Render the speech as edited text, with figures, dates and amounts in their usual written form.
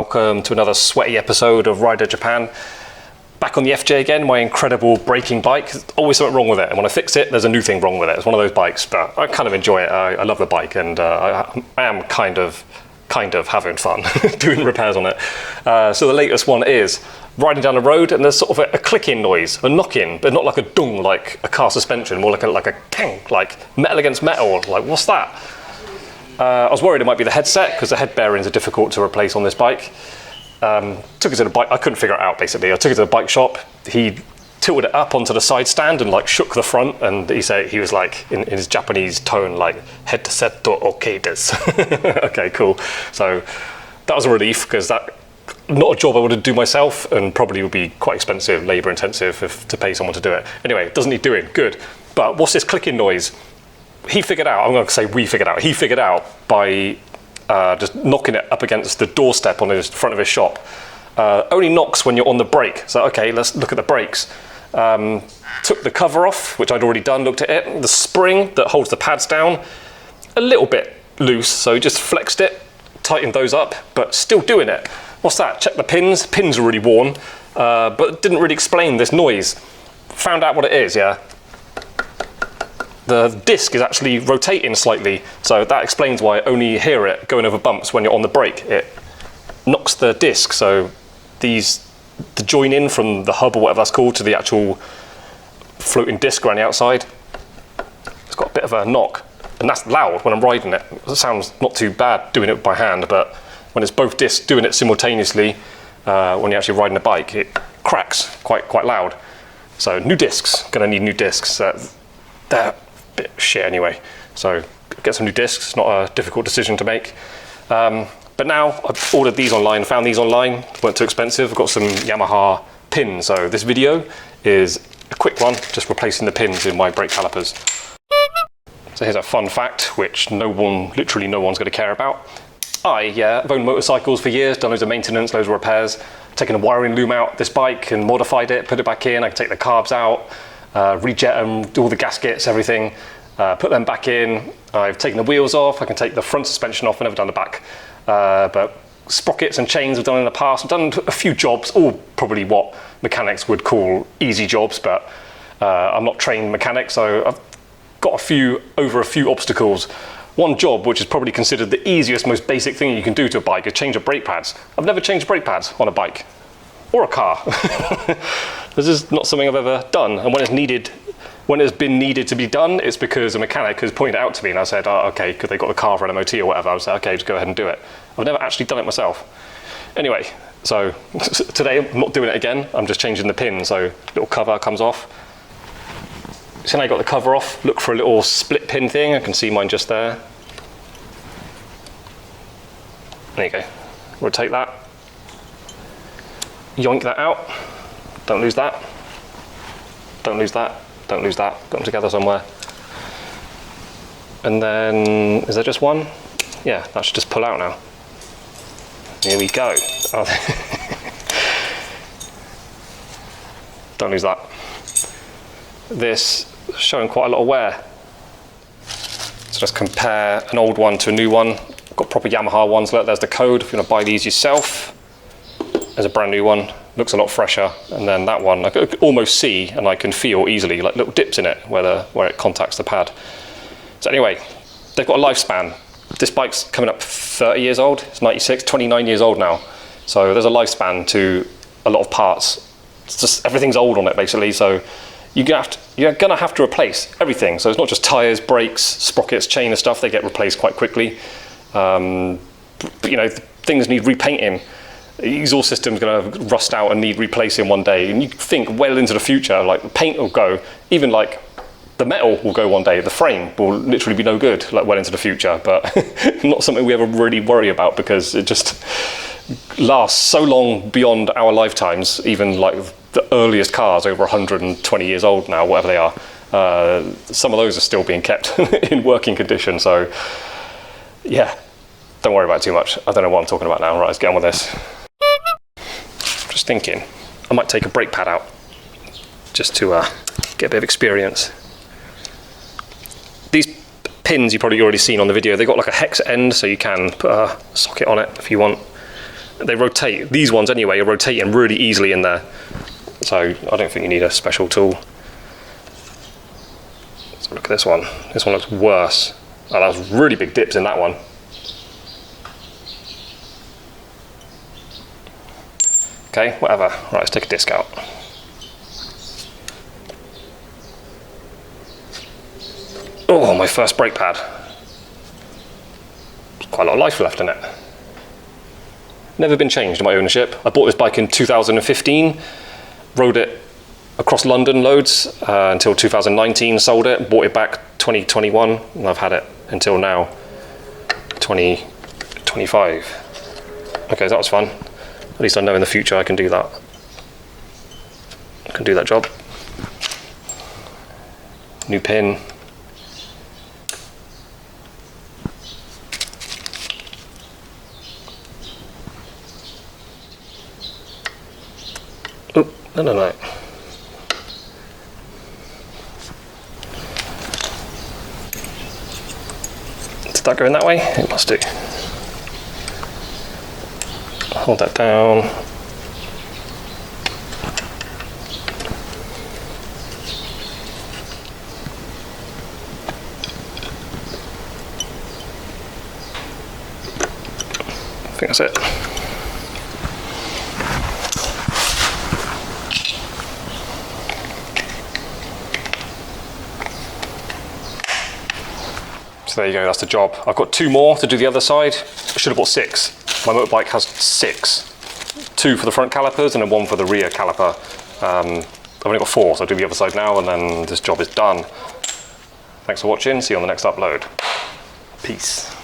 Welcome to another sweaty episode of Rider Japan. Back on the FJ again, my incredible braking bike. There's always something wrong with it, and when I fix it, there's a new thing wrong with it. It's one of those bikes, but I kind of enjoy it. I love the bike, and I am kind of having fun doing repairs on it. So the latest one is riding down the road, and there's sort of a clicking noise, a knocking, but not like a dung like a car suspension, more like a kang, like metal against metal. Like, what's that? I was worried it might be the headset, because the head bearings are difficult to replace on this bike. Took it to the bike, I couldn't figure it out basically. I took it to the bike shop, he tilted it up onto the side stand and like shook the front, and he was like, in his Japanese tone, like, headset okay desu. Okay, cool. So that was a relief, because that, not a job I would do myself, and probably would be quite expensive, labor intensive to pay someone to do it. Anyway, it doesn't need doing, good. But what's this clicking noise? He figured out, I'm going to say we figured out, he figured out by just knocking it up against the doorstep on the front of his shop. Only knocks when you're on the brake. So, okay, let's look at the brakes. Took the cover off, which I'd already done, looked at it. The spring that holds the pads down, a little bit loose, so just flexed it, tightened those up, but still doing it. What's that? Check the pins. Pins are really worn, but didn't really explain this noise. Found out what it is, yeah. The disc is actually rotating slightly, so that explains why I only hear it going over bumps when you're on the brake. It knocks the disc, so the join in from the hub or whatever that's called to the actual floating disc around the outside, it's got a bit of a knock, and that's loud when I'm riding it. It sounds not too bad doing it by hand, but when it's both discs doing it simultaneously, when you're actually riding a bike, it cracks quite loud. So new discs, gonna need new discs. They're bit shit anyway, so get some new discs. It's not a difficult decision to make, but now I've ordered these online, found these online, weren't too expensive. I've got some Yamaha pins, so this video is a quick one, just replacing the pins in my brake calipers. So here's a fun fact, which literally no one's going to care about. I've owned motorcycles for years, done loads of maintenance, loads of repairs, taken a wiring loom out this bike and modified it, put it back in. I can take the carbs out, rejet them, do all the gaskets, everything, put them back in. I've taken the wheels off, I can take the front suspension off, I've never done the back. But sprockets and chains I've done in the past. I've done a few jobs, all probably what mechanics would call easy jobs, but I'm not trained mechanic, so I've got over a few obstacles. One job, which is probably considered the easiest, most basic thing you can do to a bike, is change your brake pads. I've never changed brake pads on a bike or a car. This is not something I've ever done, and when it's been needed to be done, it's because a mechanic has pointed it out to me, and I said, oh, okay, because they got the car for an MOT or whatever. I was like, okay, just go ahead and do it. I've never actually done it myself. Anyway, so today I'm not doing it again. I'm just changing the pin, so little cover comes off. So now I got the cover off. Look for a little split pin thing. I can see mine just there. There you go. Rotate that. Yoink that out. Don't lose that. Don't lose that. Don't lose that. Got them together somewhere. And then, is there just one? Yeah, that should just pull out now. Here we go. Oh. Don't lose that. This is showing quite a lot of wear. So just compare an old one to a new one. Got proper Yamaha ones. Look, there's the code if you want to buy these yourself. There's a brand new one. Looks a lot fresher. And then that one, I could almost see and I can feel easily like little dips in it where it contacts the pad. So anyway, they've got a lifespan. This bike's coming up 30 years old. It's 96, 29 years old now. So there's a lifespan to a lot of parts. It's just everything's old on it basically. So you're gonna have to replace everything. So it's not just tires, brakes, sprockets, chain and stuff. They get replaced quite quickly. But, you know, things need repainting. The exhaust system's going to rust out and need replacing one day, and you think well into the future, like the paint will go, even like the metal will go one day, the frame will literally be no good, like well into the future, but not something we ever really worry about because it just lasts so long beyond our lifetimes. Even like the earliest cars over 120 years old now, whatever they are, some of those are still being kept in working condition. So yeah, don't worry about it too much. I don't know what I'm talking about now. Right, let's get on with this. Just thinking, I might take a brake pad out just to get a bit of experience. These pins you've probably already seen on the video, they've got like a hex end, so you can put a socket on it if you want. they rotate. These ones anyway are rotating really easily in there. So I don't think you need a special tool. So look at this one. This one looks worse. Oh, that was really big dips in that one. Okay, whatever. Right, let's take a disc out. Oh, my first brake pad. There's quite a lot of life left in it. Never been changed in my ownership. I bought this bike in 2015, rode it across London loads until 2019, sold it, bought it back 2021, and I've had it until now, 2025. Okay, that was fun. At least I know in the future I can do that. I can do that job. New pin. Oh, no. Did that go in that way? It must do. Hold that down. I think that's it. So there you go, that's the job. I've got 2 more to do the other side. I should have bought 6. My motorbike has 6. 2 for the front calipers and then 1 for the rear caliper. I've only got 4, so I'll do the other side now and then this job is done. Thanks for watching, see you on the next upload. Peace.